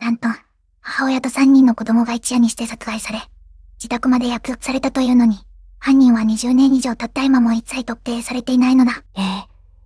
なんと、母親と3人の子供が一夜にして殺害され、自宅まで薬物されたというのに、犯人は20年以上経った今も一切特定されていないのだ。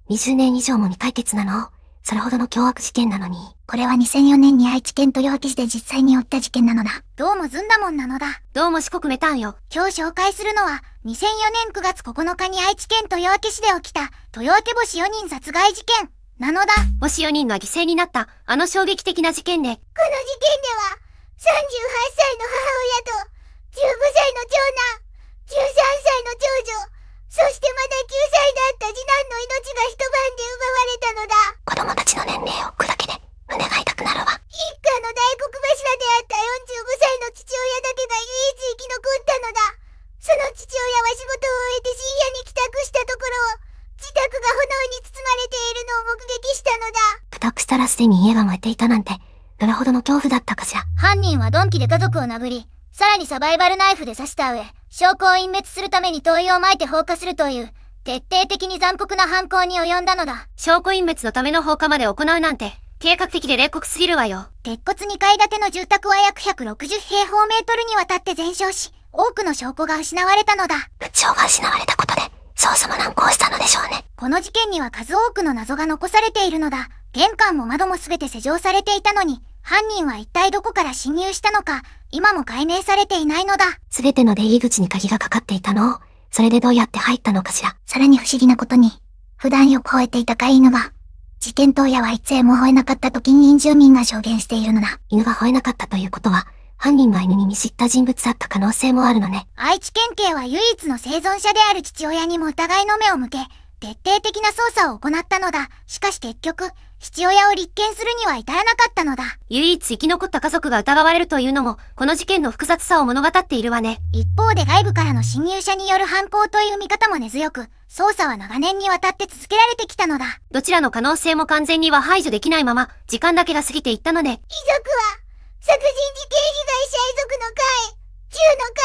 20年以上も未解決なの？それほどの凶悪事件なのに。これは2004年に愛知県豊明市で実際に起きた事件なのだ。どうもずんだもんなのだ。どうも四国メタンよ。今日紹介するのは、2004年9月9日に愛知県豊明市で起きた、豊明星4人殺害事件、なのだ。星4人が犠牲になった、あの衝撃的な事件で。この事件では、38歳の母親と、15歳の長男、13歳の長女、そしてまだ9歳だった次男の命が一晩で奪われたのだ。子供たちの年齢を置くだけで胸が痛くなるわ。一家の大黒柱であった45歳の父親だけが唯一生き残ったのだ。その父親は仕事を終えて深夜に帰宅したところを、自宅が炎に包まれているのを目撃したのだ。帰宅したらすでに家が燃えていたなんて、どれほどの恐怖だったかしら。犯人は鈍器で家族を殴り、さらにサバイバルナイフで刺した上、証拠を隠滅するために灯油を撒いて放火するという、徹底的に残酷な犯行に及んだのだ。証拠隠滅のための放火まで行うなんて、計画的で冷酷すぎるわよ。鉄骨2階建ての住宅は約160平方メートルにわたって全焼し、多くの証拠が失われたのだ。物証が失われたことで、捜査も難航したのでしょうね。この事件には数多くの謎が残されているのだ。玄関も窓もすべて施錠されていたのに、犯人は一体どこから侵入したのか、今も解明されていないのだ。すべての出入り口に鍵がかかっていたの？それでどうやって入ったのかしら。さらに不思議なことに、普段よく吠えていた飼い犬が、事件当夜はいつへも吠えなかったと近隣住民が証言しているのだ。犬が吠えなかったということは、犯人が犬に見知った人物だった可能性もあるのね。愛知県警は唯一の生存者である父親にも疑いの目を向け、徹底的な捜査を行ったのだ。しかし結局、父親を立件するには至らなかったのだ。唯一生き残った家族が疑われるというのも、この事件の複雑さを物語っているわね。一方で外部からの侵入者による犯行という見方も根強く、捜査は長年にわたって続けられてきたのだ。どちらの可能性も完全には排除できないまま、時間だけが過ぎていったので。遺族は、殺人事件被害者遺族の会、10の会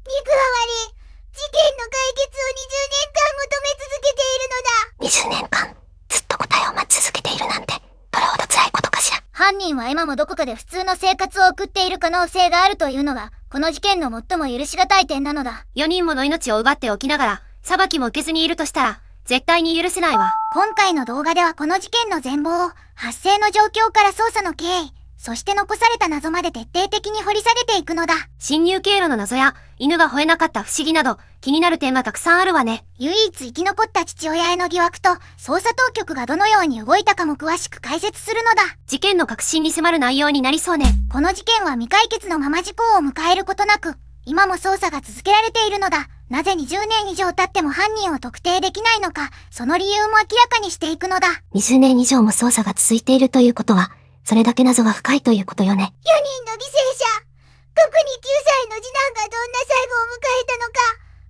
に加わり、事件の解決を20年間求め続けているのだ。20年間、ずっと答えを待ち続けているなんて、どれほど辛いことかしら。犯人は今もどこかで普通の生活を送っている可能性があるというのが、この事件の最も許し難い点なのだ。4人もの命を奪っておきながら、裁きも受けずにいるとしたら、絶対に許せないわ。今回の動画ではこの事件の全貌を、発生の状況から捜査の経緯、そして残された謎まで徹底的に掘り下げていくのだ。侵入経路の謎や、犬が吠えなかった不思議など、気になる点がたくさんあるわね。唯一生き残った父親への疑惑と、捜査当局がどのように動いたかも詳しく解説するのだ。事件の核心に迫る内容になりそうね。この事件は未解決のまま事故を迎えることなく、今も捜査が続けられているのだ。なぜ20年以上経っても犯人を特定できないのか、その理由も明らかにしていくのだ。20年以上も捜査が続いているということは、それだけ謎が深いということよね。4人の犠牲者、特に9歳の次男がどんな最後を迎えたのか、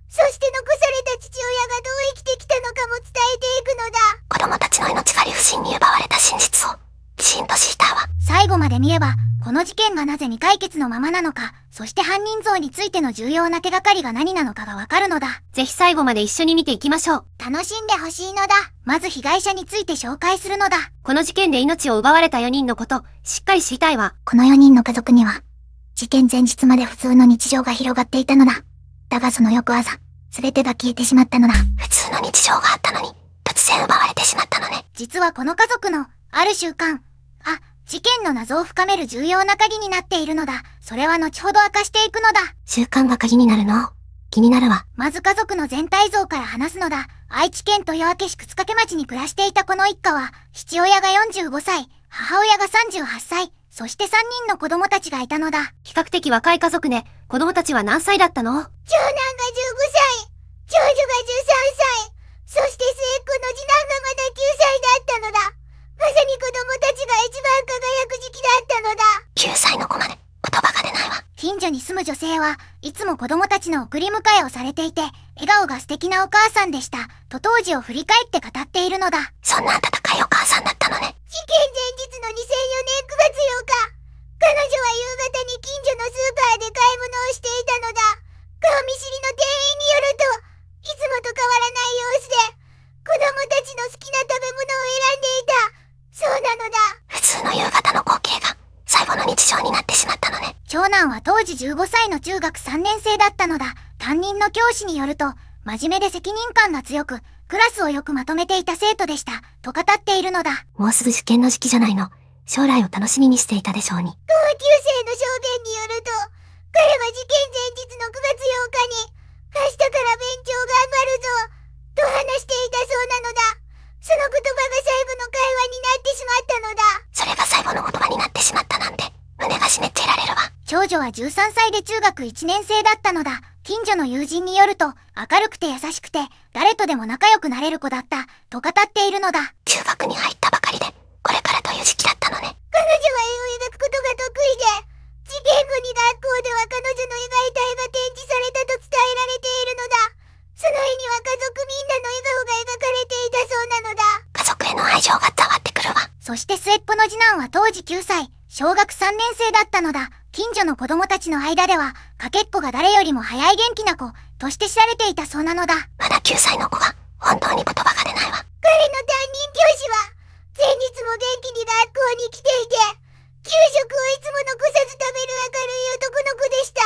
そして残された父親がどう生きてきたのかも伝えていくのだ。子供たちの命が理不尽に奪われた真実を、きちんと知ったわ。最後まで見れば、この事件がなぜ未解決のままなのか、そして犯人像についての重要な手がかりが何なのかがわかるのだ。ぜひ最後まで一緒に見ていきましょう。楽しんでほしいのだ。まず被害者について紹介するのだ。この事件で命を奪われた4人のこと、しっかり知りたいわ。この4人の家族には、事件前日まで普通の日常が広がっていたのだ。だがその翌朝、すべてが消えてしまったのだ。普通の日常があったのに、突然奪われてしまったのね。実はこの家族の、ある習慣、事件の謎を深める重要な鍵になっているのだ。それは後ほど明かしていくのだ。習慣が鍵になるの？気になるわ。まず家族の全体像から話すのだ。愛知県豊明市沓掛町に暮らしていたこの一家は、父親が45歳、母親が38歳、そして3人の子供たちがいたのだ。比較的若い家族ね。子供たちは何歳だったの？長男が15歳、長女が13歳、そして末っ子の次男がまだ9歳だったのだ。まさに子供たちが一番輝く時期だったのだ。9歳の子まで言葉が出ないわ。近所に住む女性はいつも子供たちの送り迎えをされていて、笑顔が素敵なお母さんでした、と当時を振り返って語っているのだ。そんな温かいお母さんだったのね。事件前日の2004年9月8日、彼女は夕方に近所のスーパーで買い物をしていたのだ。顔見知りの店員によると、いつもと変わらない様子で、子供たちの好きな食べ物を選んでいた。そうなのだ。普通の夕方の光景が、最後の20日常になってしまったのね。長男は当時15歳の中学3年生だったのだ。担任の教師によると、真面目で責任感が強く、クラスをよくまとめていた生徒でした、と語っているのだ。もうすぐ受験の時期じゃないの。将来を楽しみにしていたでしょうに。同級生の証言によると、彼は受験前日の9月8日に、明日から勉強頑張るぞ、と話していたそうなのだ。その言葉が最後の会話になってしまったのだ。それが最後の言葉になってしまったなんて、胸が締めつけられるわ。長女は13歳で中学1年生だったのだ。近所の友人によると、明るくて優しくて、誰とでも仲良くなれる子だった、と語っているのだ。中学に入ったばかりで、これからという時期だったのね。彼女は絵を描くことが得意で、事件後に学校では彼女の描いた絵が展示されたと伝えられているのだ。その絵には家族みんなの笑顔が描かれていたそうなのだ。家族への愛情が伝わってくるわ。そして末っ子の次男は当時9歳、小学3年生だったのだ。近所の子供たちの間では、かけっこが誰よりも早い元気な子、として知られていたそうなのだ。まだ9歳の子が、本当に言葉が出ないわ。彼の担任教師は、前日も元気に学校に来ていて、給食をいつも残さず食べる明るい男の子でした。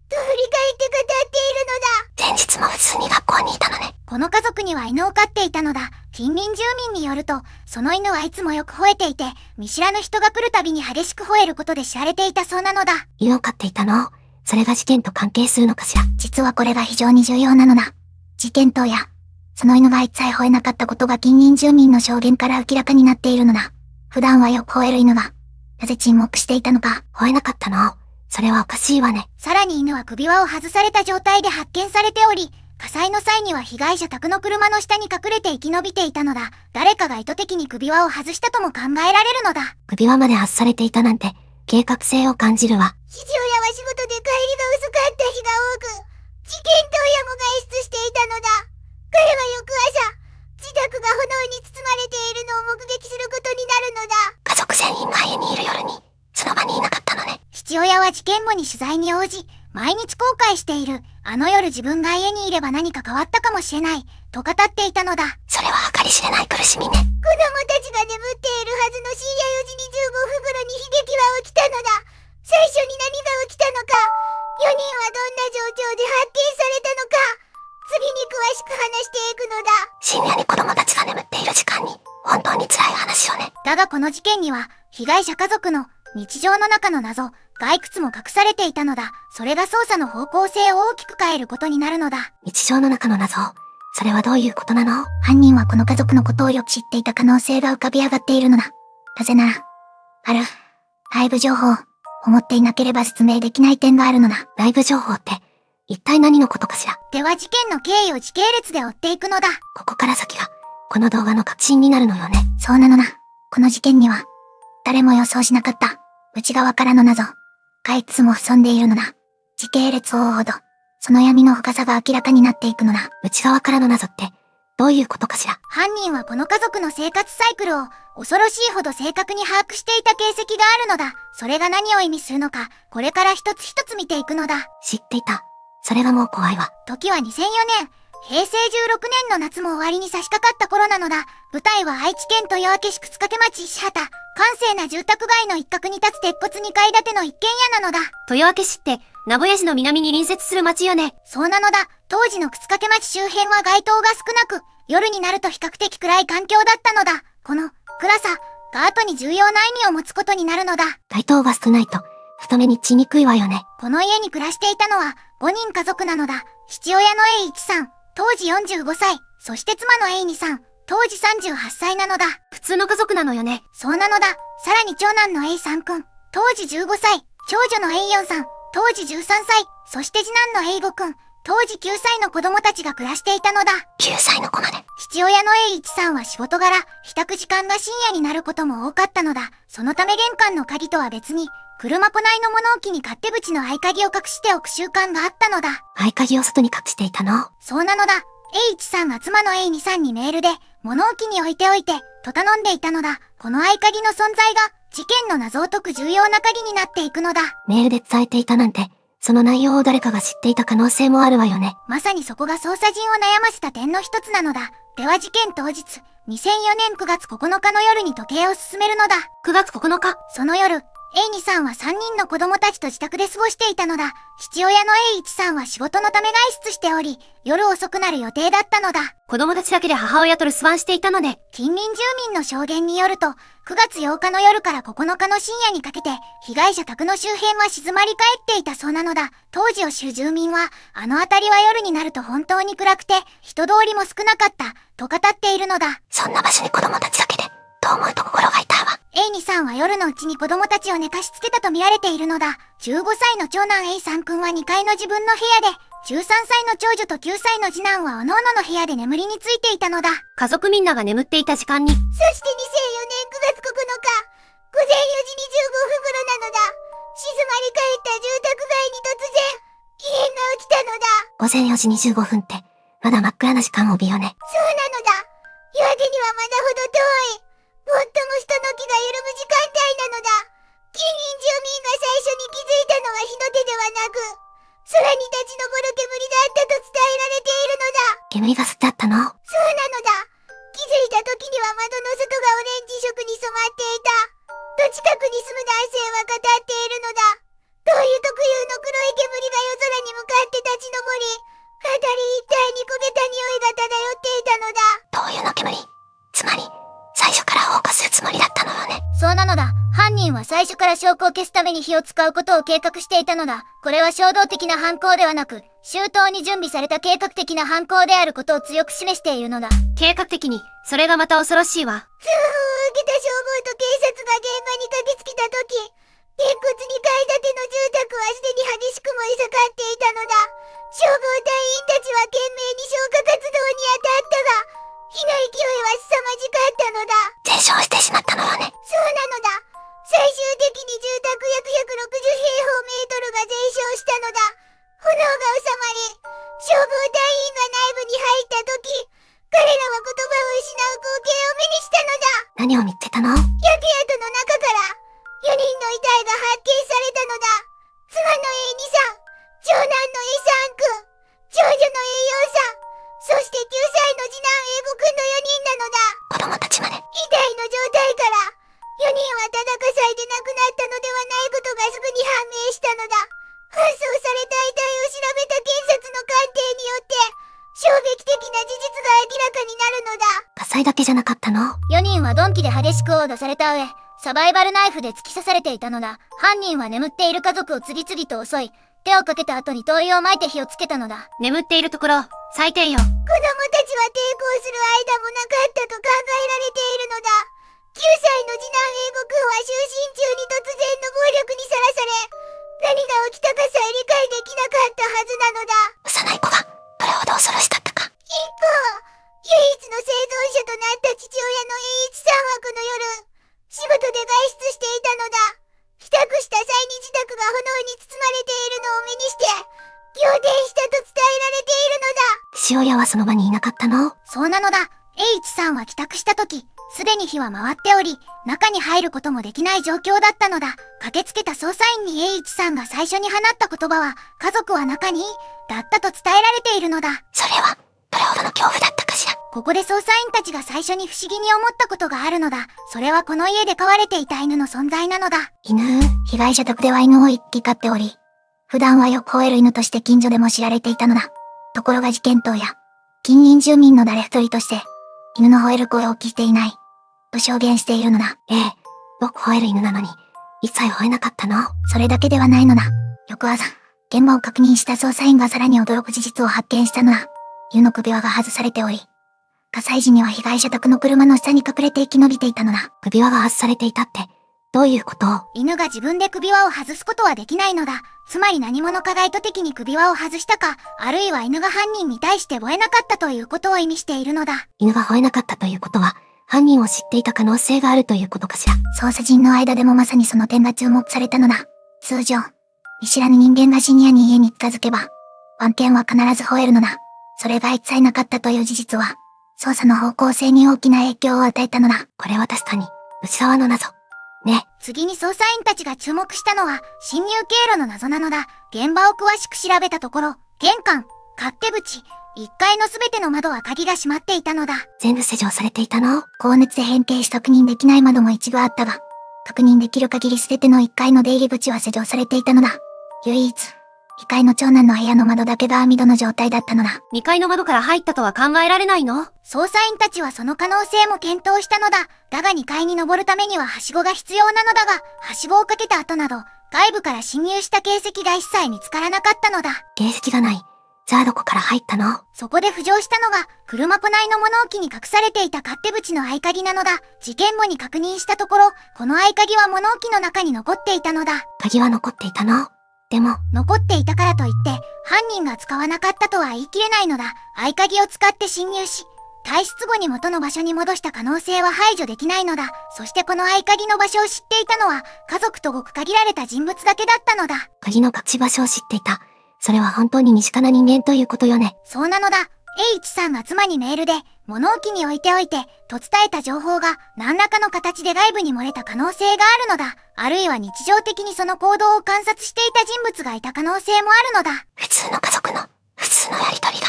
と振り返って語っているのだ。前日も普通に学校にいたのね。この家族には犬を飼っていたのだ。近隣住民によると、その犬はいつもよく吠えていて、見知らぬ人が来るたびに激しく吠えることで知られていたそうなのだ。犬を飼っていたの？それが事件と関係するのかしら。実はこれが非常に重要なのだ。事件当夜、その犬が一切吠えなかったことが近隣住民の証言から明らかになっているのだ。普段はよく吠える犬が、なぜ沈黙していたのか。吠えなかったの？それはおかしいわね。さらに犬は首輪を外された状態で発見されており、火災の際には被害者宅の車の下に隠れて生き延びていたのだ。誰かが意図的に首輪を外したとも考えられるのだ。首輪まで外されていたなんて、計画性を感じるわ。父親は仕事で帰りが遅かった日が多く、事件当夜も外出していたのだ。彼は翌朝、自宅が炎に包まれているのを目撃することになるのだ。家族全員が家にいる夜に、その場にいなかったのね。父親は事件後に取材に応じ、毎日後悔している。あの夜自分が家にいれば何か変わったかもしれない、と語っていたのだ。それは計り知れない苦しみね。子供たちが眠っているはずの深夜4時に15分頃に悲劇は起きたのだ。最初に何が起きたのか、4人はどんな状況で発見されたのか、次に詳しく話していくのだ。深夜に子供たちが眠っている時間に、本当に辛い話よね。だがこの事件には、被害者家族の日常の中の謎がいくつも隠されていたのだ。それが捜査の方向性を大きく変えることになるのだ。日常の中の謎。それはどういうことなの？犯人はこの家族のことをよく知っていた可能性が浮かび上がっているのだ。なぜなら、ある内部情報を思っていなければ説明できない点があるのだ。内部情報って、一体何のことかしら。では事件の経緯を時系列で追っていくのだ。ここから先が、この動画の核心になるのよね。そうなのだ。この事件には、誰も予想しなかった、内側からの謎がいつも潜んでいるのだ。時系列を追うほど、その闇の深さが明らかになっていくのだ。内側からの謎って、どういうことかしら。犯人はこの家族の生活サイクルを恐ろしいほど正確に把握していた形跡があるのだ。それが何を意味するのか、これから一つ一つ見ていくのだ。知っていた。それがもう怖いわ。時は2004年、平成16年の夏も終わりに差し掛かった頃なのだ。舞台は愛知県豊明市沓掛町石畑。閑静な住宅街の一角に立つ鉄骨2階建ての一軒家なのだ。豊明市って、名古屋市の南に隣接する町よね。そうなのだ。当時の沓掛町周辺は街灯が少なく、夜になると比較的暗い環境だったのだ。この暗さが後に重要な意味を持つことになるのだ。街灯が少ないと、太めにちにくいわよね。この家に暮らしていたのは5人家族なのだ。父親の A1 さん、当時45歳、そして妻の A2 さん、当時38歳なのだ。普通の家族なのよね。そうなのだ。さらに長男の A3 君、当時15歳、長女の A4 さん、当時13歳、そして次男の A5 君、当時9歳の子供たちが暮らしていたのだ。9歳の子まで。父親の A1 さんは仕事柄、帰宅時間が深夜になることも多かったのだ。そのため玄関の鍵とは別に、車庫内の物置に勝手口の合鍵を隠しておく習慣があったのだ。合鍵を外に隠していたの？そうなのだ。A1 さんが妻の A2 さんにメールで、物置に置いておいて、と頼んでいたのだ。この合鍵の存在が、事件の謎を解く重要な鍵になっていくのだ。メールで伝えていたなんて、その内容を誰かが知っていた可能性もあるわよね。まさにそこが捜査陣を悩ませた点の一つなのだ。では事件当日、2004年9月9日の夜に時計を進めるのだ。9月9日。その夜、エイニさんは3人の子供たちと自宅で過ごしていたのだ。父親のエイイチさんは仕事のため外出しており、夜遅くなる予定だったのだ。子供たちだけで母親と留守番していたので、近隣住民の証言によると、9月8日の夜から9日の深夜にかけて、被害者宅の周辺は静まり返っていたそうなのだ。当時を知る住民は、あの辺りは夜になると本当に暗くて、人通りも少なかった、と語っているのだ。そんな場所に子供たちだけで、と思うと心が痛いわ。エイニさんは夜のうちに子供たちを寝かしつけたと見られているのだ。15歳の長男エイさんくんは2階の自分の部屋で、13歳の長女と9歳の次男は各々の部屋で眠りについていたのだ。家族みんなが眠っていた時間に、そして2004年9月9日、午前4時25分頃なのだ。静まり返った住宅街に突然、異変が起きたのだ。午前4時25分って、まだ真っ暗な時間帯よね。そうなのだ。夜明けにはまだほど遠い。最も人の気が緩む時間帯なのだ。近隣住民が最初に気づいたのは火の手ではなく、空に立ち上る煙だったと伝えられているのだ。煙が吸ってあったの？そうなのだ。気づいた時には窓の外がオレンジ色に染まっていた。と近くに住む男性は語っているのだ。灯油特有の黒い煙が夜空に向かって立ち上り、辺り一帯に焦げた匂いが漂っていたのだ。灯油の煙。つまり、最初から放火するつもりだったのよね。そうなのだ。犯人は最初から証拠を消すために火を使うことを計画していたのだ。これは衝動的な犯行ではなく、周到に準備された計画的な犯行であることを強く示しているのだ。計画的に、それがまた恐ろしいわ。通報を受けた消防と警察が現場に駆けつけた時、鉄骨2階建ての住宅はすでに激しく燃え盛っていたのだ。消防隊員たちは懸命に消火活動に当たったが、火の勢いは凄まじかったのだ。全焼してしまったのよね。そうなのだ。最終的に住宅約160平方メートルが全焼したのだ。炎が収まり、消防隊員が内部に入った時、彼らは言葉を失う光景を目にしたのだ。何を見つけたの？焼け跡の中から、4人の遺体が発見されたのだ。妻のエイニさん、長男のエイサン君、長女のエイヨウさん、そして9歳の次男エイゴ君の4人なのだ。子供たちまで。遺体の状態から、4人はただ火災で亡くなったのではないことがすぐに判明したのだ。搬送された遺体を調べた検察の鑑定によって、衝撃的な事実が明らかになるのだ。火災だけじゃなかったの4人は鈍器で激しく殴打された上、サバイバルナイフで突き刺されていたのだ。犯人は眠っている家族を次々と襲い、手をかけた後に灯油を撒いて火をつけたのだ。眠っているところ、最低よ。子供たちは抵抗する間もなかったと考えられているのだ。9歳の次男エイゴ君は就寝中に突然の暴力にさらされ、何が起きたかさえ理解できなかったはずなのだ。幼い子が、どれほど恐ろしかったか。一方、唯一の生存者となった父親の栄一さんはこの夜、仕事で外出していたのだ。帰宅した際に自宅が炎に包まれているのを目にして、仰天したと伝えられているのだ。父親はその場にいなかったの？そうなのだ。エイチさんは帰宅した時、すでに火は回っており、中に入ることもできない状況だったのだ。駆けつけた捜査員にエイチさんが最初に放った言葉は、家族は中に、だったと伝えられているのだ。それは、どれほどの恐怖だったかしら。ここで捜査員たちが最初に不思議に思ったことがあるのだ。それはこの家で飼われていた犬の存在なのだ。犬？被害者宅では犬を一匹飼っており、普段はよく吠える犬として近所でも知られていたのだ。ところが事件当夜、近隣住民の誰一人として、犬の吠える声を聞いていない、と証言しているのだ。ええ、よく吠える犬なのに、一切吠えなかったの？それだけではないのだ。翌朝、現場を確認した捜査員がさらに驚く事実を発見したのだ。犬の首輪が外されており、火災時には被害者宅の車の下に隠れて生き延びていたのだ。首輪が外されていたって、どういうこと？犬が自分で首輪を外すことはできないのだ。つまり何者かが意図的に首輪を外したか、あるいは犬が犯人に対して吠えなかったということを意味しているのだ。犬が吠えなかったということは、犯人を知っていた可能性があるということかしら。捜査陣の間でもまさにその点が注目されたのだ。通常、見知らぬ人間が深夜に家に近づけば、案件は必ず吠えるのだ。それが一切なかったという事実は、捜査の方向性に大きな影響を与えたのだ。これは確かに、内側の謎。ね。次に捜査員たちが注目したのは、侵入経路の謎なのだ。現場を詳しく調べたところ、玄関、勝手口、1階のすべての窓は鍵が閉まっていたのだ。全部施錠されていたの？高熱で変形し確認できない窓も一部あったが、確認できる限り全ての1階の出入り口は施錠されていたのだ。唯一、2階の長男の部屋の窓だけが網戸の状態だったのだ。2階の窓から入ったとは考えられないの？捜査員たちはその可能性も検討したのだ。だが2階に登るためにははしごが必要なのだが、はしごをかけた後など、外部から侵入した形跡が一切見つからなかったのだ。形跡がない。じゃあどこから入ったの？そこで浮上したのが、車庫内の物置に隠されていた勝手口の合鍵なのだ。事件後に確認したところ、この合鍵は物置の中に残っていたのだ。鍵は残っていたの？でも、残っていたからといって、犯人が使わなかったとは言い切れないのだ。合鍵を使って侵入し、退出後に元の場所に戻した可能性は排除できないのだ。そしてこの合鍵の場所を知っていたのは、家族とごく限られた人物だけだったのだ。鍵の隠し場所を知っていた。それは本当に身近な人間ということよね。そうなのだ。H さんが妻にメールで、物置に置いておいて、と伝えた情報が何らかの形で外部に漏れた可能性があるのだ。あるいは日常的にその行動を観察していた人物がいた可能性もあるのだ。普通の家族の、普通のやりとりが、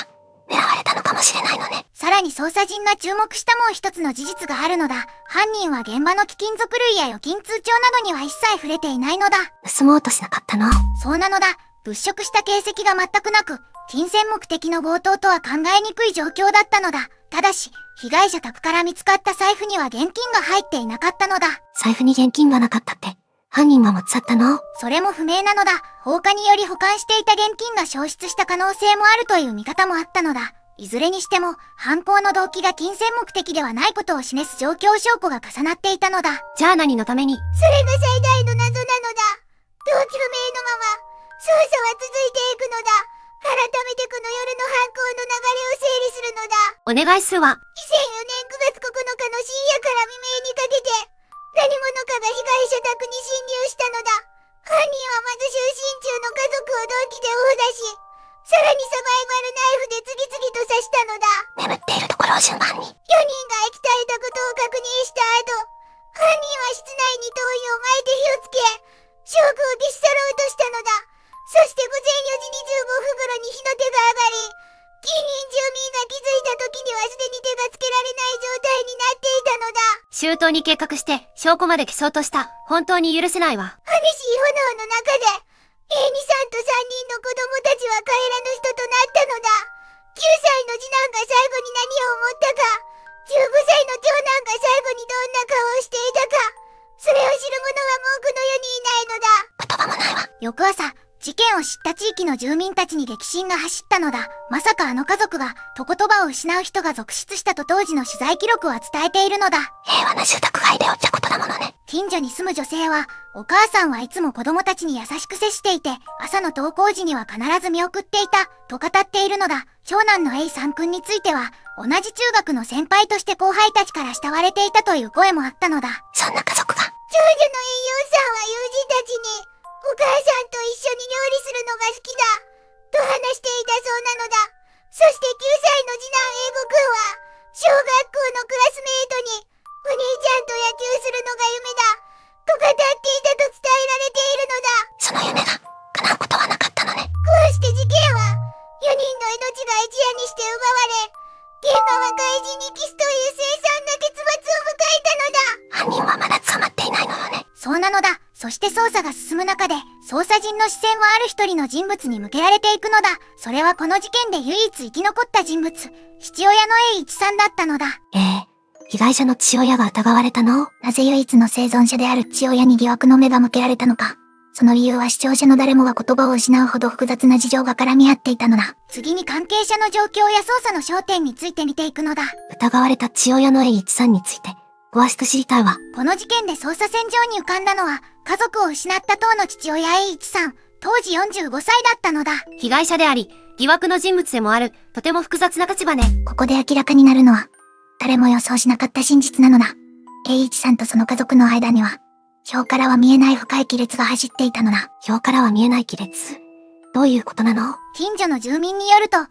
狙われたのかもしれないのね。さらに捜査陣が注目したもう一つの事実があるのだ。犯人は現場の貴金属類や預金通帳などには一切触れていないのだ。盗もうとしなかったの？そうなのだ。物色した形跡が全くなく、金銭目的の強盗とは考えにくい状況だったのだ。ただし、被害者宅から見つかった財布には現金が入っていなかったのだ。財布に現金がなかったって、犯人は持ち去ったの？それも不明なのだ。放火により保管していた現金が消失した可能性もあるという見方もあったのだ。いずれにしても、犯行の動機が金銭目的ではないことを示す状況証拠が重なっていたのだ。じゃあ何のために？それが最大の謎なのだ。動機不明のまま、捜査は続いていくのだ。改めてこの夜の犯行の流れを整理するのだ。お願いするわ。2004年9月9日の深夜から未明にかけて、何者かが被害者宅に侵入したのだ。犯人はまず就寝中の家族を鈍器で殴打し、さらにサバイバルナイフで次々と刺したのだ。眠っているところを順番に。4人が液体たことを確認した後、犯人は室内に灯油を撒いて火をつけ、証拠を消し去ろうとしたのだ。そして午前4時25分頃に火の手が上がり、近隣住民が気づいた時にはすでに手がつけられない状態になっていたのだ。周到に計画して証拠まで消そうとした。本当に許せないわ。激しい炎の中で、A2さんと3人の子供たちは帰らぬ人となったのだ。9歳の次男が最後に何を思ったか、15歳の長男が最後にどんな顔をしていたか、それを知る者はもうこの世にいないのだ。言葉もないわ。翌朝、事件を知った地域の住民たちに激震が走ったのだ。まさかあの家族が、と言葉を失う人が続出したと当時の取材記録は伝えているのだ。平和な住宅街で起きたことだものね。近所に住む女性は、お母さんはいつも子供たちに優しく接していて、朝の登校時には必ず見送っていた、と語っているのだ。長男の A さん君については、同じ中学の先輩として後輩たちから慕われていたという声もあったのだ。そんな家族が。長女の栄養さんは友人たちに、お母さんと一緒に料理するのが好きだ、と話していたそうなのだ。そして9歳の次男英語くんは、小学校のクラスメイトに、お兄ちゃんと野球するのが夢だ、と語っていたと伝えられているのだ。その夢が叶うことはなかったのね。こうして事件は、4人の命が一夜にして奪われ、現場は怪人にキスという凄惨な結末を迎えたのだ。犯人はまだ捕まっていないのよね。そうなのだ。そして捜査が進む中で、捜査陣の視線はある一人の人物に向けられていくのだ。それはこの事件で唯一生き残った人物、父親の A1 さんだったのだ。被害者の父親が疑われたの？なぜ唯一の生存者である父親に疑惑の目が向けられたのか。その理由は視聴者の誰もが言葉を失うほど複雑な事情が絡み合っていたのだ。次に関係者の状況や捜査の焦点について見ていくのだ。疑われた父親の A1 さんについて、詳しく知りたいわ。この事件で捜査線上に浮かんだのは、家族を失った当の父親 A1 さん、当時45歳だったのだ。被害者であり、疑惑の人物でもある、とても複雑な立場ね。ここで明らかになるのは、誰も予想しなかった真実なのだ。A1 さんとその家族の間には、表からは見えない深い亀裂が走っていたのだ。表からは見えない亀裂？どういうことなの？近所の住民によると、A1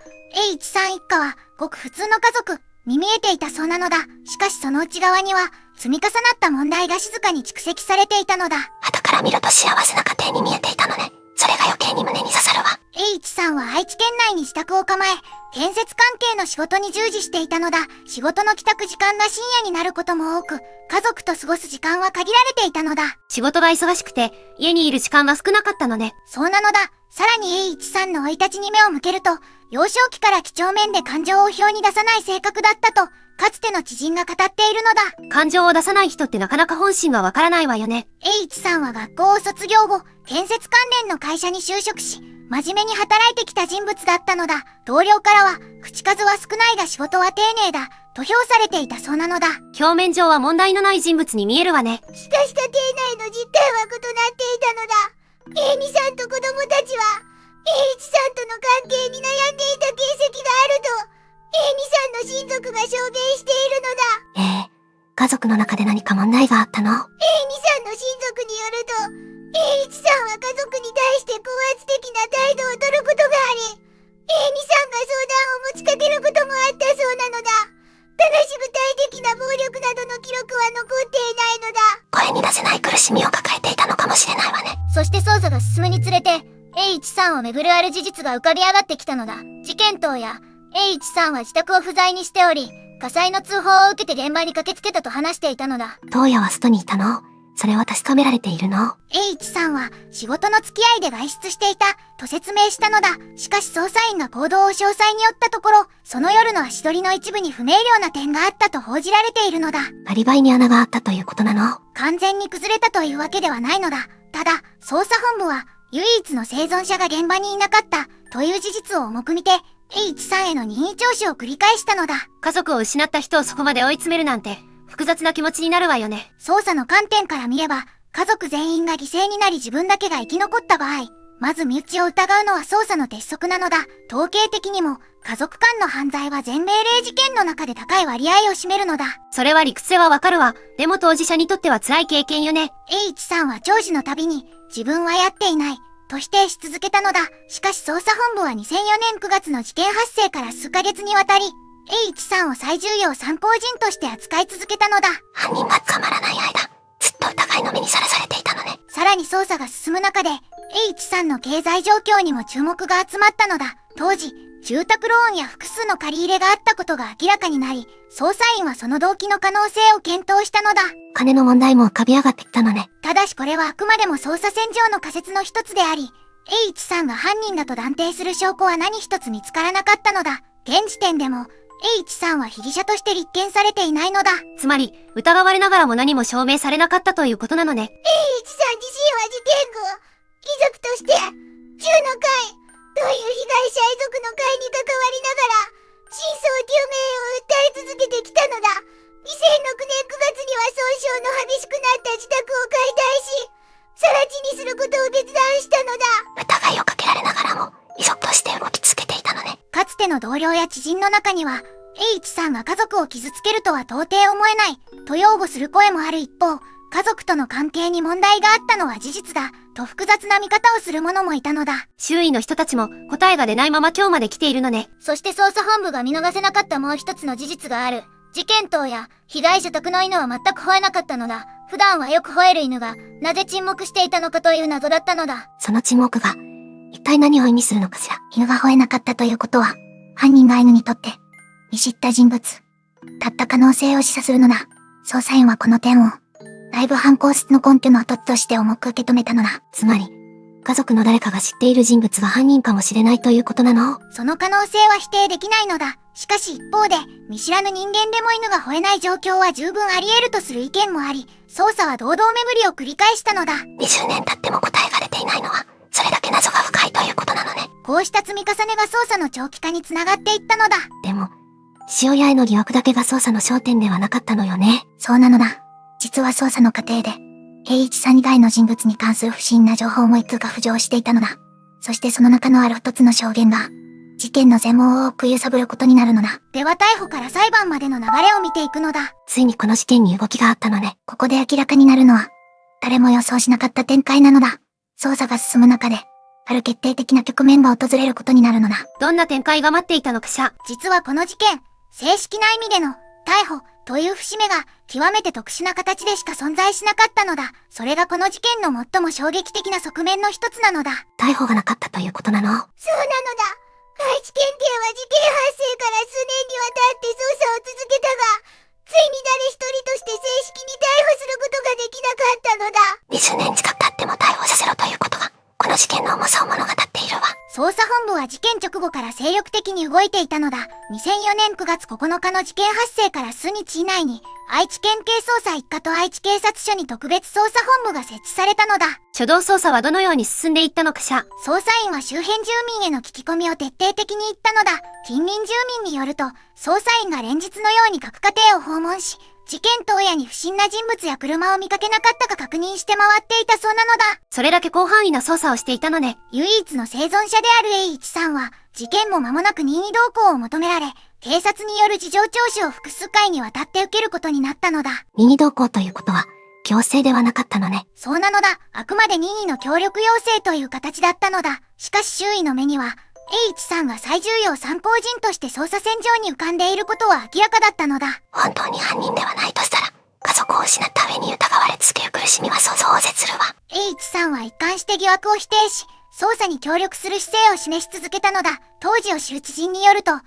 さん一家は、ごく普通の家族に見えていたそうなのだ。しかしその内側には、積み重なった問題が静かに蓄積されていたのだ。傍から見ると幸せな家庭に見えていたのね。それが余計に胸に刺さるわ。A1 さんは愛知県県内に自宅を構え、建設関係の仕事に従事していたのだ。仕事の帰宅時間が深夜になることも多く、家族と過ごす時間は限られていたのだ。仕事が忙しくて、家にいる時間は少なかったのね。そうなのだ。さらに栄一さんの生い立ちに目を向けると、幼少期から几帳面で感情を表に出さない性格だったと、かつての知人が語っているのだ。感情を出さない人ってなかなか本心がわからないわよね。栄一さんは学校を卒業後、建設関連の会社に就職し、真面目に働いてきた人物だったのだ。同僚からは、口数は少ないが仕事は丁寧だ、と評されていたそうなのだ。表面上は問題のない人物に見えるわね。しかした丁寧の実態は異なっていたのだ。栄美さんと子供たちは、栄一さんとの関係に悩んでいた形跡があると、栄美さんの親族が証言しているのだ。家族の中で何か問題があったの？栄美さんの親族によると、栄一さんは家族に対して高圧的な態度を取ることがあり、栄美さんが相談を持ちかけることもあったそうなのだ。ただし具体的な暴力などの記録は残っていないのだ。声に出せない苦しみを抱えていたのかもしれないわね。そして捜査が進むにつれて、栄一さんをめぐるある事実が浮かび上がってきたのだ。事件当夜、栄一さんは自宅を不在にしており、火災の通報を受けて現場に駆けつけたと話していたのだ。当夜は外にいたの？それは確かめられているの？栄一さんは仕事の付き合いで外出していたと説明したのだ。しかし捜査員が行動を詳細によったところ、その夜の足取りの一部に不明瞭な点があったと報じられているのだ。アリバイに穴があったということなの？完全に崩れたというわけではないのだ。ただ、捜査本部は唯一の生存者が現場にいなかったという事実を重く見て、栄一さんへの任意聴取を繰り返したのだ。家族を失った人をそこまで追い詰めるなんて、複雑な気持ちになるわよね。捜査の観点から見れば、家族全員が犠牲になり自分だけが生き残った場合、まず身内を疑うのは捜査の鉄則なのだ。統計的にも、家族間の犯罪は全命令事件の中で高い割合を占めるのだ。それは理屈ではわかるわ。でも当事者にとっては辛い経験よね。栄一さんは聴取のたびに、自分はやっていない、と否定し続けたのだ。しかし捜査本部は2004年9月の事件発生から数ヶ月にわたり、栄一さんを最重要参考人として扱い続けたのだ。犯人が捕まらない間、ずっと疑いの目にさらされていたのね。さらに捜査が進む中で、栄一さんの経済状況にも注目が集まったのだ。当時、住宅ローンや複数の借り入れがあったことが明らかになり、捜査員はその動機の可能性を検討したのだ。金の問題も浮かび上がってきたのね。ただしこれはあくまでも捜査線上の仮説の一つであり、栄一さんが犯人だと断定する証拠は何一つ見つからなかったのだ。現時点でも、栄一さんは被疑者として立件されていないのだ。つまり、疑われながらも何も証明されなかったということなのね。栄一さん自身は事件後、遺族として、10の会という被害者遺族の会に関わりながら、真相究明を訴え続けてきたのだ。2006年9月には損傷の激しくなった自宅を解体し、更地にすることを決断したのだ。疑いをかけられながらも、遺族として動き続けていたのね。かつての同僚や知人の中には、栄一さんが家族を傷つけるとは到底思えない、と擁護する声もある一方、家族との関係に問題があったのは事実だ、と複雑な見方をする者もいたのだ。周囲の人たちも答えが出ないまま今日まで来ているのね。そして捜査本部が見逃せなかったもう一つの事実がある。事件当夜、被害者宅の犬は全く吠えなかったのだ。普段はよく吠える犬が、なぜ沈黙していたのかという謎だったのだ。その沈黙が、一体何を意味するのかしら。犬が吠えなかったということは、犯人が犬にとって、見知った人物、だった可能性を示唆するのだ。捜査員はこの点を、内部犯行室の根拠の一つとして重く受け止めたのだ。つまり、家族の誰かが知っている人物が犯人かもしれないということなの？その可能性は否定できないのだ。しかし一方で、見知らぬ人間でも犬が吠えない状況は十分あり得るとする意見もあり、捜査は堂々巡りを繰り返したのだ。20年経っても答えが出ていないのは、それだけ謎が深いということなのね。こうした積み重ねが捜査の長期化につながっていったのだ。でも、塩屋への疑惑だけが捜査の焦点ではなかったのよね。そうなのだ。実は捜査の過程で、栄一さん以外の人物に関する不審な情報もいくつか浮上していたのだ。そしてその中のある一つの証言が、事件の全貌を多く揺さぶることになるのだ。では逮捕から裁判までの流れを見ていくのだ。ついにこの事件に動きがあったのね。ここで明らかになるのは、誰も予想しなかった展開なのだ。捜査が進む中で、ある決定的な局面が訪れることになるのだ。どんな展開が待っていたのかしら。実はこの事件、正式な意味での逮捕という節目が極めて特殊な形でしか存在しなかったのだ。それがこの事件の最も衝撃的な側面の一つなのだ。逮捕がなかったということなの？そうなのだ。愛知県警は事件発生から数年にわたって捜査を続けたが、ついに誰一人として正式に逮捕することができなかったのだ。20年近く経っても逮捕させろということが、この事件の重さを物語っているわ。捜査本部は事件直後から精力的に動いていたのだ。2004年9月9日の事件発生から数日以内に、愛知県警捜査一課と愛知警察署に特別捜査本部が設置されたのだ。初動捜査はどのように進んでいったのかしら。捜査員は周辺住民への聞き込みを徹底的に言ったのだ。近隣住民によると、捜査員が連日のように各家庭を訪問し、事件当夜に不審な人物や車を見かけなかったか確認して回っていたそうなのだ。それだけ広範囲な捜査をしていたのね。唯一の生存者である A1 さんは、事件も間もなく任意同行を求められ、警察による事情聴取を複数回にわたって受けることになったのだ。任意同行ということは、強制ではなかったのね。そうなのだ。あくまで任意の協力要請という形だったのだ。しかし周囲の目には、A1 さんが最重要参考人として捜査線上に浮かんでいることは明らかだったのだ。本当に犯人ではないとしたら、家族を失った上に疑われ続ける苦しみは想像を絶するわ。A1 さんは一貫して疑惑を否定し、捜査に協力する姿勢を示し続けたのだ。当時を知る知人によると、A1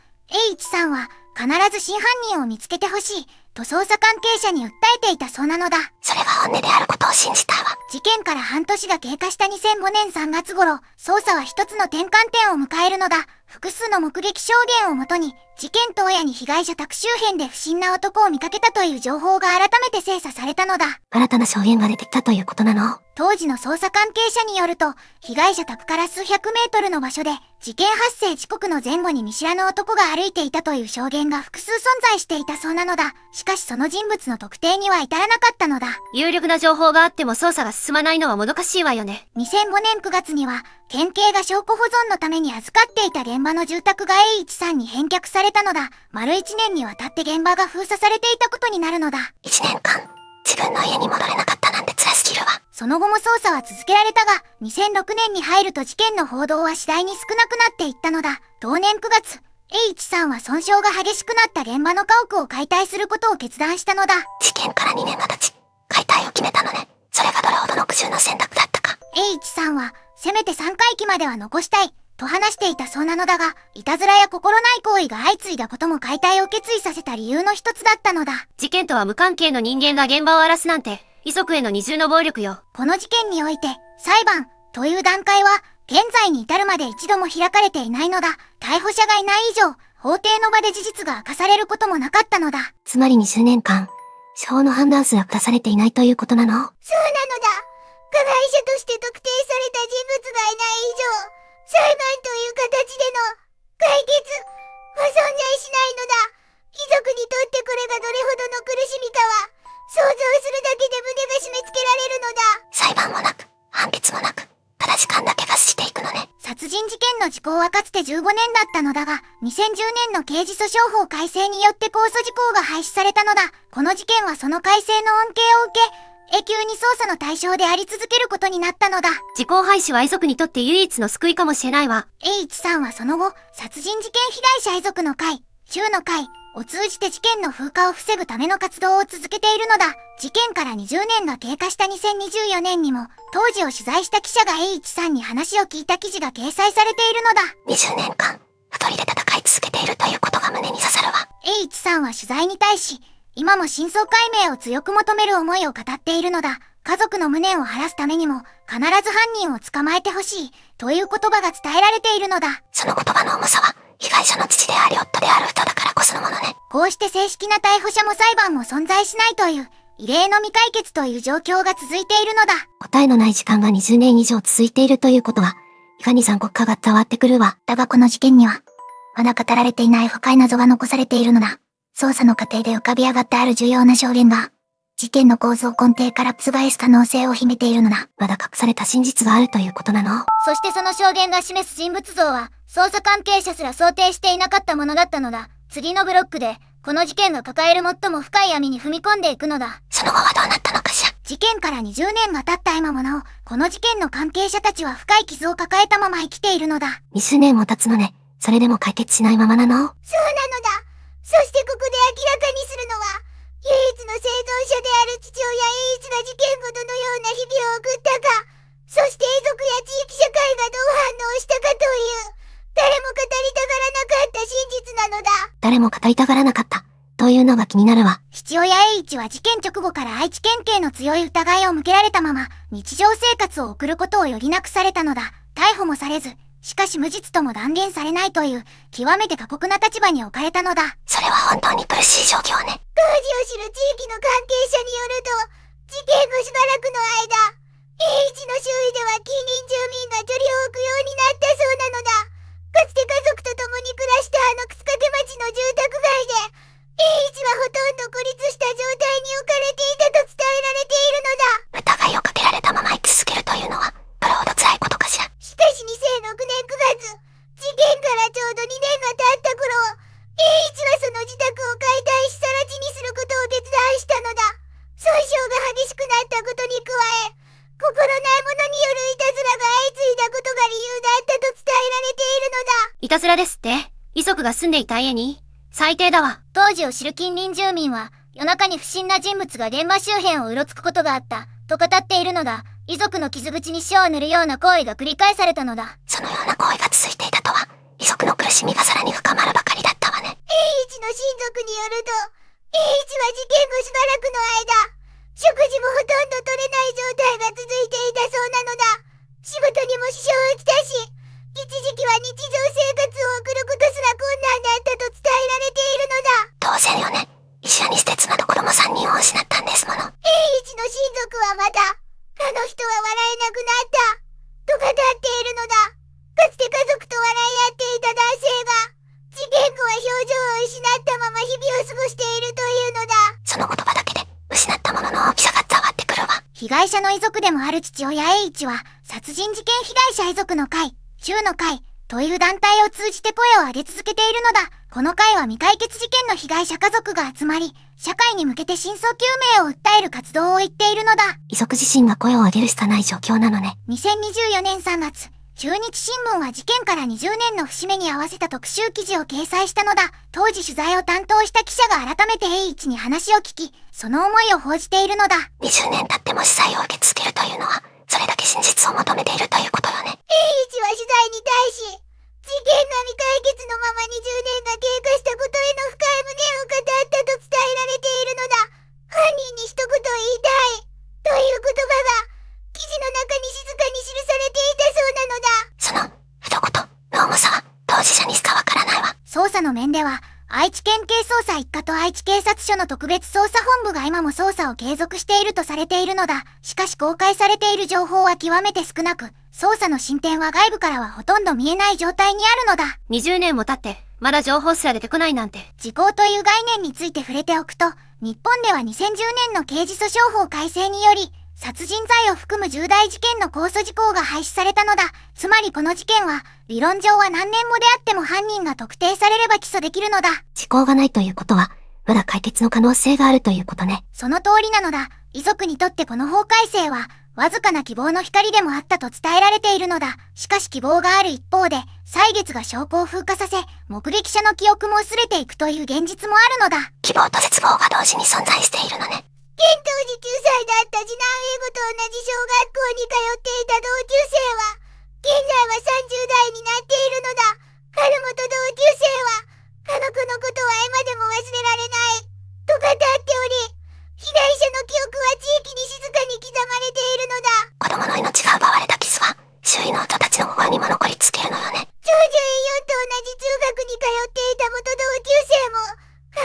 さんは必ず真犯人を見つけてほしいと捜査関係者に訴えていたそうなのだ。それは本音であることを信じたわ。事件から半年が経過した2005年3月頃、捜査は一つの転換点を迎えるのだ。複数の目撃証言をもとに、事件当夜に被害者宅周辺で不審な男を見かけたという情報が改めて精査されたのだ。新たな証言が出てきたということなの？当時の捜査関係者によると、被害者宅から数百メートルの場所で、事件発生時刻の前後に見知らぬ男が歩いていたという証言が複数存在していたそうなのだ。しかしその人物の特定には至らなかったのだ。有力な情報があっても捜査が進まないのはもどかしいわよね。2005年9月には、県警が証拠保存のために預かっていた現場の住宅が A1 さんに返却されたのだ。丸1年にわたって現場が封鎖されていたことになるのだ。1年間、自分の家に戻れなかったなんて辛すぎるわ。その後も捜査は続けられたが、2006年に入ると事件の報道は次第に少なくなっていったのだ。同年9月、A1 さんは損傷が激しくなった現場の家屋を解体することを決断したのだ。事件から2年が経ち、解体を決めたのね。それがどれほどの苦渋の選択だったか。A1 さんは、せめて3回忌までは残したい、と話していたそうなのだが、いたずらや心ない行為が相次いだことも解体を決意させた理由の一つだったのだ。事件とは無関係の人間が現場を荒らすなんて、遺族への二重の暴力よ。この事件において、裁判という段階は、現在に至るまで一度も開かれていないのだ。逮捕者がいない以上、法廷の場で事実が明かされることもなかったのだ。つまり20年間、司法の判断すら下されていないということなの？そうなのだ。加害者として特定された人物がいない以上、裁判という形での解決は存在しないのだ。遺族にとってこれがどれほどの苦しみかは、想像するだけで胸が締め付けられるのだ。裁判もなく、判決もなく、ただ時間だけがしていくのね。殺人事件の時効はかつて15年だったのだが、2010年の刑事訴訟法改正によって控訴事項が廃止されたのだ。この事件はその改正の恩恵を受け、永久に捜査の対象であり続けることになったのだ。時効廃止は遺族にとって唯一の救いかもしれないわ。A1 さんはその後、殺人事件被害者遺族の会、中の会を通じて事件の風化を防ぐための活動を続けているのだ。事件から20年が経過した2024年にも、当時を取材した記者が A1 さんに話を聞いた記事が掲載されているのだ。20年間、太りで戦い続けているということが胸に刺さるわ。A1 さんは取材に対し、今も真相解明を強く求める思いを語っているのだ。家族の無念を晴らすためにも、必ず犯人を捕まえてほしい、という言葉が伝えられているのだ。その言葉の重さは、被害者の父であり夫である人だからこそのものね。こうして正式な逮捕者も裁判も存在しないという、異例の未解決という状況が続いているのだ。答えのない時間が20年以上続いているということは、いかに残酷かが伝わってくるわ。だがこの事件には、まだ語られていない深い謎が残されているのだ。捜査の過程で浮かび上がってある重要な証言が、事件の構造根底から覆す可能性を秘めているのだ。まだ隠された真実があるということなの？そしてその証言が示す人物像は、捜査関係者すら想定していなかったものだったのだ。次のブロックで、この事件が抱える最も深い闇に踏み込んでいくのだ。その後はどうなったのかしら？事件から20年が経った今もなお、この事件の関係者たちは深い傷を抱えたまま生きているのだ。20年も経つのね。それでも解決しないままなの？そうなのだ。そしてここで明らかにするのは、唯一の生存者である父親 A1 が事件後どのような日々を送ったか、そして遺族や地域社会がどう反応したかという、誰も語りた誰も語りたがらなかった。というのが気になるわ。父親栄一は事件直後から愛知県警の強い疑いを向けられたまま、日常生活を送ることを余儀なくされたのだ。逮捕もされず、しかし無実とも断言されないという、極めて過酷な立場に置かれたのだ。それは本当に苦しい状況ね。当時を知る地域の関係者によると、事件後しばらくの間、栄一の周囲では近隣住民が鳥を置くようになったそうなのだ。かつて家族と共に暮らした楠掛町の住宅街で、栄一はほとんど孤立した状態に置かれていたと伝えられているのだ。疑いをかけられたまま生き続けるというのは、どれほど辛いことかしら。しかし2006年9月、事件からちょうど2年が経った頃、栄一はその自宅を解体し更地にすることを手伝いしたのだ。損傷が激しくなったことに加え、心ないものによるいたずらが相次いだことが理由だったと伝えられているのだ。いたずらですって？遺族が住んでいた家に？最低だわ。当時を知る近隣住民は、夜中に不審な人物が現場周辺をうろつくことがあった、と語っているのだ。遺族の傷口に塩を塗るような行為が繰り返されたのだ。そのような行為が続いていたとは、遺族の苦しみがさらに深まるばかりだったわね。栄一の親族によると、栄一は事件後しばらくの間、食事もほとんど取れない状態が続いていたそうなのだ。仕事にも支障をきたし、一時期は日常生活を送ることすら困難だったと伝えられているのだ。当然よね。医者にして妻と子供3人を失ったんですもの。栄一の親族はまた、あの人は笑えなくなった、と語っているのだ。かつて家族と笑い合っていた男性が、事件後は表情を失ったまま日々を過ごしているというのだ。その言葉だけで、失ったものの大きさが伝わってくるわ。被害者の遺族でもある父親栄一は、殺人事件被害者遺族の会、中の会、という団体を通じて声を上げ続けているのだ。この会は未解決事件の被害者家族が集まり、社会に向けて真相究明を訴える活動を言っているのだ。遺族自身が声を上げるしかない状況なのね。2024年3月、中日新聞は事件から20年の節目に合わせた特集記事を掲載したのだ。当時取材を担当した記者が改めて栄一に話を聞き、その思いを報じているのだ。20年経っても司祭を受け続けるというのは、それだけ真実を求めているということよね。栄一は取材に対し、事件が未解決のまま20年が経過したことへの深い無念を語ったと伝えられているのだ。犯人に一言言いたい、という言葉が、記事の中に静かに記されていたそうなのだ。その、一言の重さは、当事者にしかわからないわ。捜査の面では、愛知県警捜査一課と愛知警察署の特別捜査本部が今も捜査を継続しているとされているのだ。しかし公開されている情報は極めて少なく、捜査の進展は外部からはほとんど見えない状態にあるのだ。20年も経って、まだ情報すら出てこないなんて。時効という概念について触れておくと、日本では2010年の刑事訴訟法改正により、殺人罪を含む重大事件の控訴事項が廃止されたのだ。つまりこの事件は、理論上は何年もであっても犯人が特定されれば起訴できるのだ。時効がないということは、まだ解決の可能性があるということね。その通りなのだ。遺族にとってこの法改正は、わずかな希望の光でもあったと伝えられているのだ。しかし希望がある一方で、歳月が証拠を風化させ、目撃者の記憶も薄れていくという現実もあるのだ。希望と絶望が同時に存在しているのね。現当時9歳だった次男英語と同じ小学校に通っていた同級生は、現在は30代になっているのだ。春本同級生は、あの子のことは今でも忘れられない、と語っており、被害者の記憶は地域に静かに刻まれているのだ。子供の命が奪われた傷は、周囲の人たちの心にも残りつけるのよね。長女栄四と同じ中学に通っていた元同級生も、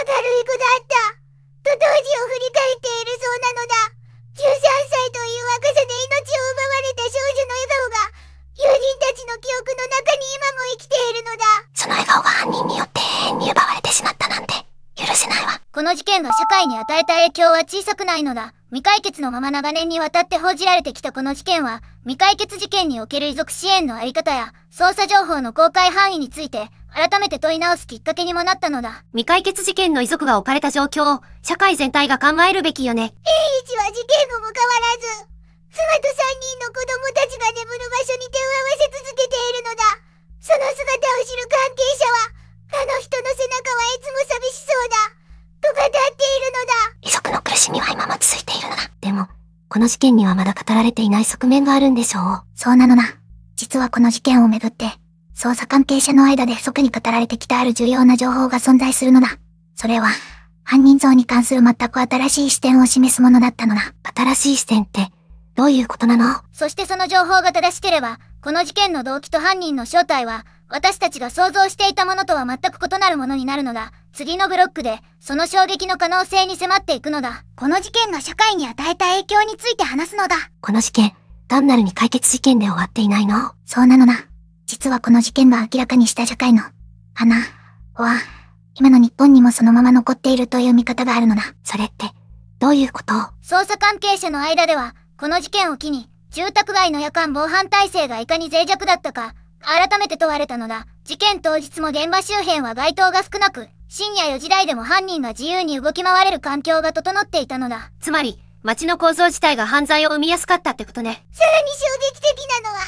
明るい子だった。と当時を振り返っているそうなのだ。13歳という若さで命を奪われた少女の笑顔が、友人たちの記憶の中に今も生きているのだ。その笑顔が犯人によって永遠に奪われてしまったなんて、許せないわ。この事件が社会に与えた影響は小さくないのだ。未解決のまま長年にわたって報じられてきたこの事件は、未解決事件における遺族支援のあり方や、捜査情報の公開範囲について、改めて問い直すきっかけにもなったのだ。未解決事件の遺族が置かれた状況を、社会全体が考えるべきよね。栄一は事件後も変わらず、妻と3人の子供たちが眠る場所に手を合わせ続けているのだ。その姿を知る関係者は、あの人の背中はいつも寂しそうだ、と語っているのだ。遺族の苦しみは今も続いているのだ。でも、この事件にはまだ語られていない側面があるんでしょう。そうなのな。実はこの事件をめぐって、捜査関係者の間で密かに語られてきたある重要な情報が存在するのだ。それは、犯人像に関する全く新しい視点を示すものだったのだ。新しい視点って、どういうことなの？そしてその情報が正しければ、この事件の動機と犯人の正体は、私たちが想像していたものとは全く異なるものになるのだ。次のブロックで、その衝撃の可能性に迫っていくのだ。この事件が社会に与えた影響について話すのだ。この事件、単なる未解決事件で終わっていないの？そうなのだ。実はこの事件が明らかにした社会の花は、今の日本にもそのまま残っているという見方があるのだ。それって、どういうこと？捜査関係者の間では、この事件を機に、住宅街の夜間防犯体制がいかに脆弱だったか、改めて問われたのだ。事件当日も現場周辺は街灯が少なく、深夜4時台でも犯人が自由に動き回れる環境が整っていたのだ。つまり、街の構造自体が犯罪を生みやすかったってことね。さらに衝撃的なのは、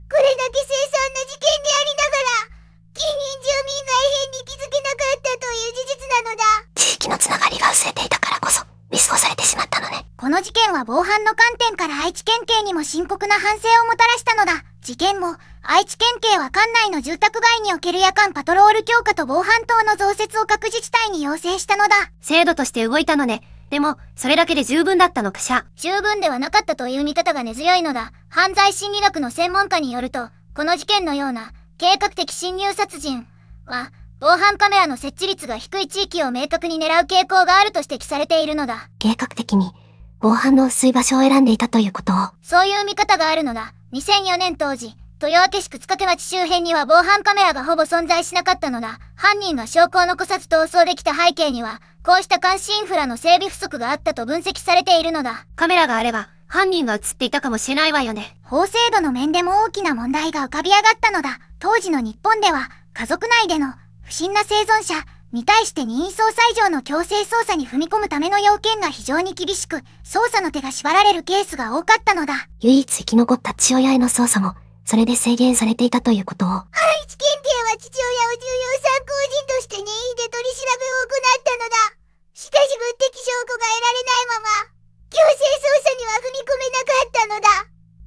これだけ凄惨な事件でありながら、近隣住民が異変に気づけなかったという事実なのだ。地域のつながりが薄れていたからこそ、見過ごされてしまったのね。この事件は防犯の観点から愛知県警にも深刻な反省をもたらしたのだ。事件後、愛知県警は管内の住宅街における夜間パトロール強化と防犯灯の増設を各自治体に要請したのだ。制度として動いたのね。でも、それだけで十分だったのかしら。十分ではなかったという見方が根強いのだ。犯罪心理学の専門家によると、この事件のような計画的侵入殺人は、防犯カメラの設置率が低い地域を明確に狙う傾向があると指摘されているのだ。計画的に、防犯の薄い場所を選んでいたということを。そういう見方があるのだ。2004年当時、豊明市沓掛町周辺には防犯カメラがほぼ存在しなかったのだ。犯人が証拠を残さず逃走できた背景には、こうした監視インフラの整備不足があったと分析されているのだ。カメラがあれば、犯人が映っていたかもしれないわよね。法制度の面でも大きな問題が浮かび上がったのだ。当時の日本では、家族内での不審な生存者に対して任意捜査以上の強制捜査に踏み込むための要件が非常に厳しく、捜査の手が縛られるケースが多かったのだ。唯一生き残った父親への捜査も、それで制限されていたということを。愛知県警は父親を重要参考人として任意で取り調べを行ったのだ。しかし物的証拠が得られないまま、強制捜査には踏み込めなかったのだ。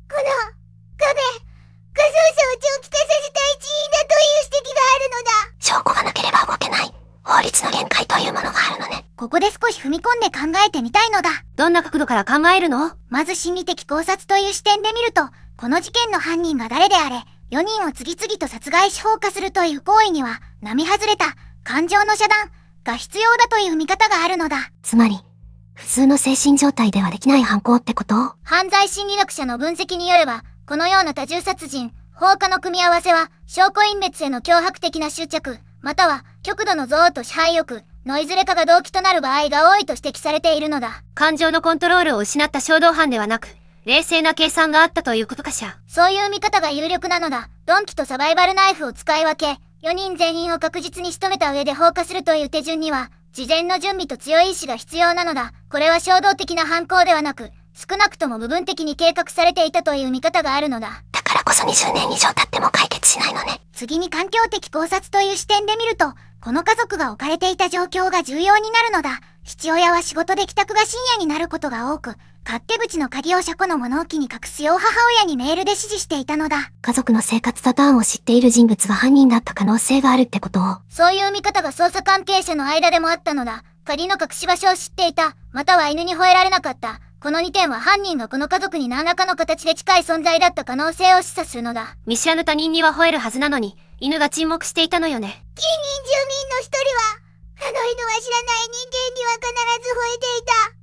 この画像差を長期化させた一因だという指摘があるのだ。証拠がなければ動けない、法律の限界というものがあるのね。ここで少し踏み込んで考えてみたいのだ。どんな角度から考えるの？まず心理的考察という視点で見ると、この事件の犯人が誰であれ、4人を次々と殺害し放火するという行為には、並外れた感情の遮断が必要だという見方があるのだ。つまり、普通の精神状態ではできない犯行ってこと？犯罪心理学者の分析によれば、このような多重殺人、放火の組み合わせは、証拠隠滅への脅迫的な執着、または極度の憎悪と支配欲のいずれかが動機となる場合が多いと指摘されているのだ。感情のコントロールを失った衝動犯ではなく、冷静な計算があったということかしら。そういう見方が有力なのだ。鈍器とサバイバルナイフを使い分け、4人全員を確実に仕留めた上で放火するという手順には、事前の準備と強い意志が必要なのだ。これは衝動的な犯行ではなく、少なくとも部分的に計画されていたという見方があるのだ。だからこそ20年以上経っても解決しないのね。次に環境的考察という視点で見ると、この家族が置かれていた状況が重要になるのだ。父親は仕事で帰宅が深夜になることが多く、勝手口の鍵を車庫の物置に隠すよう母親にメールで指示していたのだ。家族の生活パターンを知っている人物が犯人だった可能性があるってことを。そういう見方が捜査関係者の間でもあったのだ。鍵の隠し場所を知っていた、または犬に吠えられなかった。この2点は犯人がこの家族に何らかの形で近い存在だった可能性を示唆するのだ。見知らぬ他人には吠えるはずなのに、犬が沈黙していたのよね。近隣住民の一人は、あの犬は知らない人間には必ず吠えていた、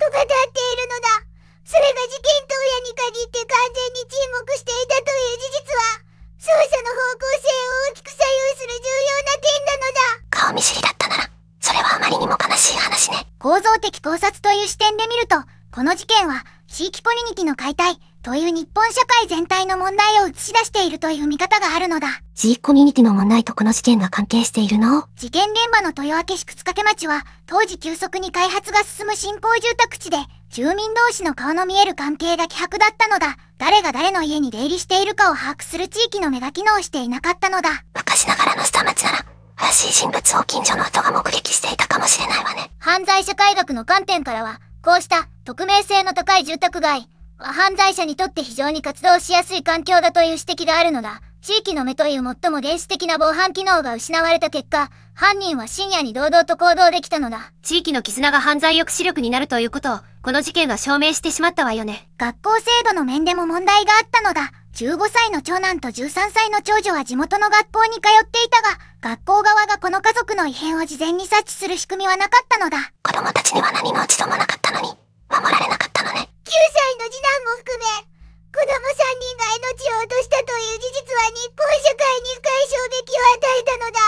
と語っているのだ。それが事件当夜に限って完全に沈黙していたという事実は、捜査の方向性を大きく左右する重要な点なのだ。顔見知りだったなら、それはあまりにも悲しい話ね。構造的考察という視点で見ると、この事件は地域コミュニティの解体という日本社会全体の問題を映し出しているという見方があるのだ。地域コミュニティの問題とこの事件が関係しているの？事件現場の豊明市沓掛町は、当時急速に開発が進む新興住宅地で、住民同士の顔の見える関係が希薄だったのだ。誰が誰の家に出入りしているかを把握する地域の目が機能していなかったのだ。昔ながらの下町なら、怪しい人物を近所の人が目撃していたかもしれないわね。犯罪社会学の観点からは、こうした匿名性の高い住宅街は犯罪者にとって非常に活動しやすい環境だという指摘があるのだ。地域の目という最も原始的な防犯機能が失われた結果、犯人は深夜に堂々と行動できたのだ。地域の絆が犯罪抑止力になるということを、この事件が証明してしまったわよね。学校制度の面でも問題があったのだ。15歳の長男と13歳の長女は地元の学校に通っていたが、学校側がこの家族の異変を事前に察知する仕組みはなかったのだ。子供たちには何の落ち度もなかったのに、守られなかったのね。9歳の次男も含め、子供3人が命を落としたという事実は日本社会に深い衝撃を与えたのだ。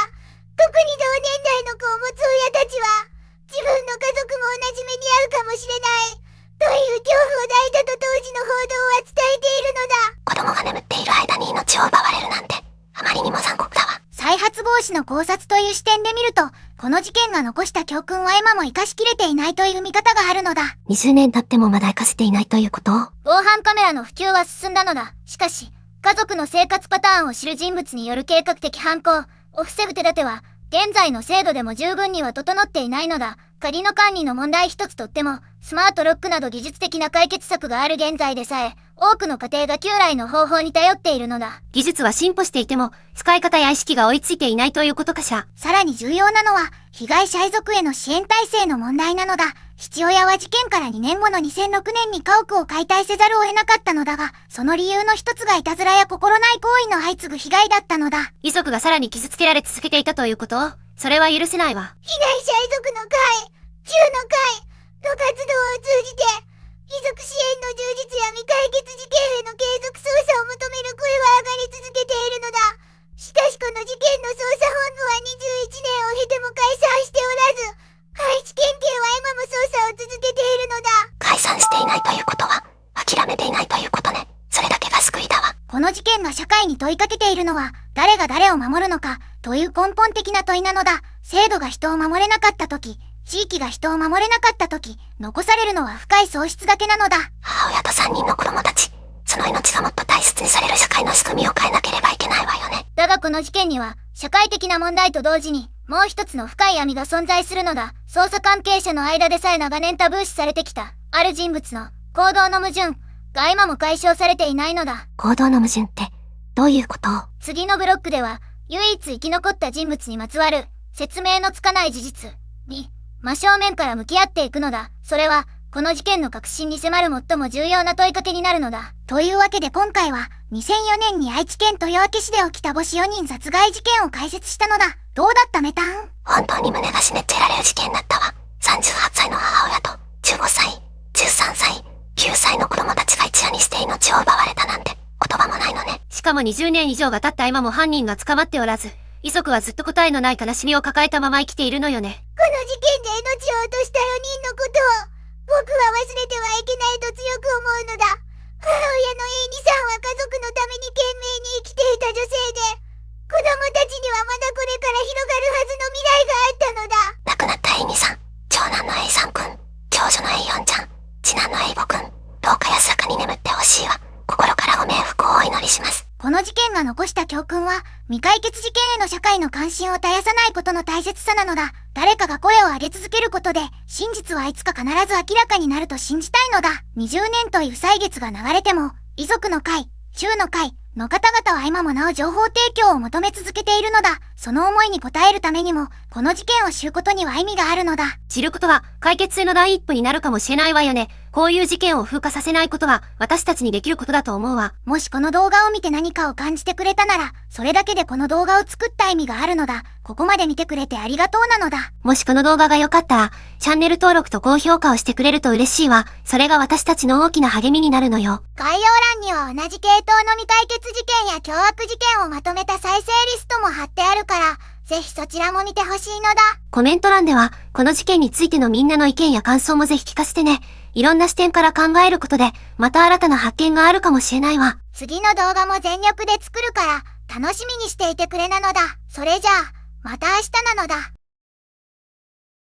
特に同年代の子を持つ親たちは、自分の家族も同じ目に遭うかもしれない、という恐怖を抱いたと当時の報道は伝えているのだ。子供が眠っている間に命を奪われるなんて、あまりにも残酷だわ。再発防止の考察という視点で見ると、この事件が残した教訓は今も生かしきれていないという見方があるのだ。20年経ってもまだ生かせていないということ？防犯カメラの普及は進んだのだ。しかし、家族の生活パターンを知る人物による計画的犯行を防ぐ手立ては、現在の制度でも十分には整っていないのだ。仮の管理の問題一つとっても、スマートロックなど技術的な解決策がある現在でさえ、多くの家庭が旧来の方法に頼っているのだ。技術は進歩していても、使い方や意識が追いついていないということかしら。さらに重要なのは、被害者遺族への支援体制の問題なのだ。父親は事件から2年後の2006年に家屋を解体せざるを得なかったのだが、その理由の一つがいたずらや心ない行為の相次ぐ被害だったのだ。遺族がさらに傷つけられ続けていたということ？それは許せないわ。被害者遺族の会、中の会の活動を通じて、遺族支援の充実や未解決事件への継続捜査を求める声は上がり続けているのだ。しかしこの事件の捜査本部は21年を経ても解散しておらず、愛知県警は今も捜査を続けているのだ。解散していないということは、諦めていないということね。それだけが救いだわ。この事件が社会に問いかけているのは、誰が誰を守るのか、という根本的な問いなのだ。制度が人を守れなかったとき、地域が人を守れなかったとき、残されるのは深い喪失だけなのだ。母親と3人の子供たち、その命がもっと大切にされる社会の仕組みを変えなければいけないわよね。だがこの事件には、社会的な問題と同時に、もう一つの深い闇が存在するのだ。捜査関係者の間でさえ長年タブー視されてきた、ある人物の行動の矛盾が今も解消されていないのだ。行動の矛盾って、どういうこと？次のブロックでは、唯一生き残った人物にまつわる、説明のつかない事実に、真正面から向き合っていくのだ。それは、この事件の核心に迫る最も重要な問いかけになるのだ。というわけで今回は、2004年に愛知県豊明市で起きた母子4人殺害事件を解説したのだ。どうだったメタン？本当に胸が締め付けられる事件だったわ。38歳の母親と、15歳、13歳、9歳の子供たちが一夜にして命を奪われたなんて、言葉もないのね。しかも20年以上が経った今も犯人が捕まっておらず、遺族はずっと答えのない悲しみを抱えたまま生きているのよね。この事件で命を落とした4人のことを、僕は忘れてはいけないと強く思うのだ。母親のエイニさんは家族のために懸命に生きていた女性で、子供たちにはまだこれから広がるはずの未来があったのだ。亡くなったエイミさん、長男のエイさんくん、長女のエイヨンちゃん、次男のエイボくん、どうか安らかに眠ってほしいわ。心からご冥福をお祈りします。この事件が残した教訓は、未解決事件への社会の関心を絶やさないことの大切さなのだ。誰かが声を上げ続けることで、真実はいつか必ず明らかになると信じたいのだ。20年という歳月が流れても、遺族の会、中の会の方々は今もなお情報提供を求め続けているのだ。その思いに応えるためにも、この事件を知ることには意味があるのだ。知ることは解決への第一歩になるかもしれないわよね。こういう事件を風化させないことは私たちにできることだと思うわ。もしこの動画を見て何かを感じてくれたなら、それだけでこの動画を作った意味があるのだ。ここまで見てくれてありがとうなのだ。もしこの動画が良かったら、チャンネル登録と高評価をしてくれると嬉しいわ。それが私たちの大きな励みになるのよ。概要欄には同じ系統の未解決事件や凶悪事件をまとめた再生リストも貼ってあるから、ぜひそちらも見てほしいのだ。コメント欄では、この事件についてのみんなの意見や感想もぜひ聞かせてね。いろんな視点から考えることで、また新たな発見があるかもしれないわ。次の動画も全力で作るから、楽しみにしていてくれなのだ。それじゃあ、また明日なのだ。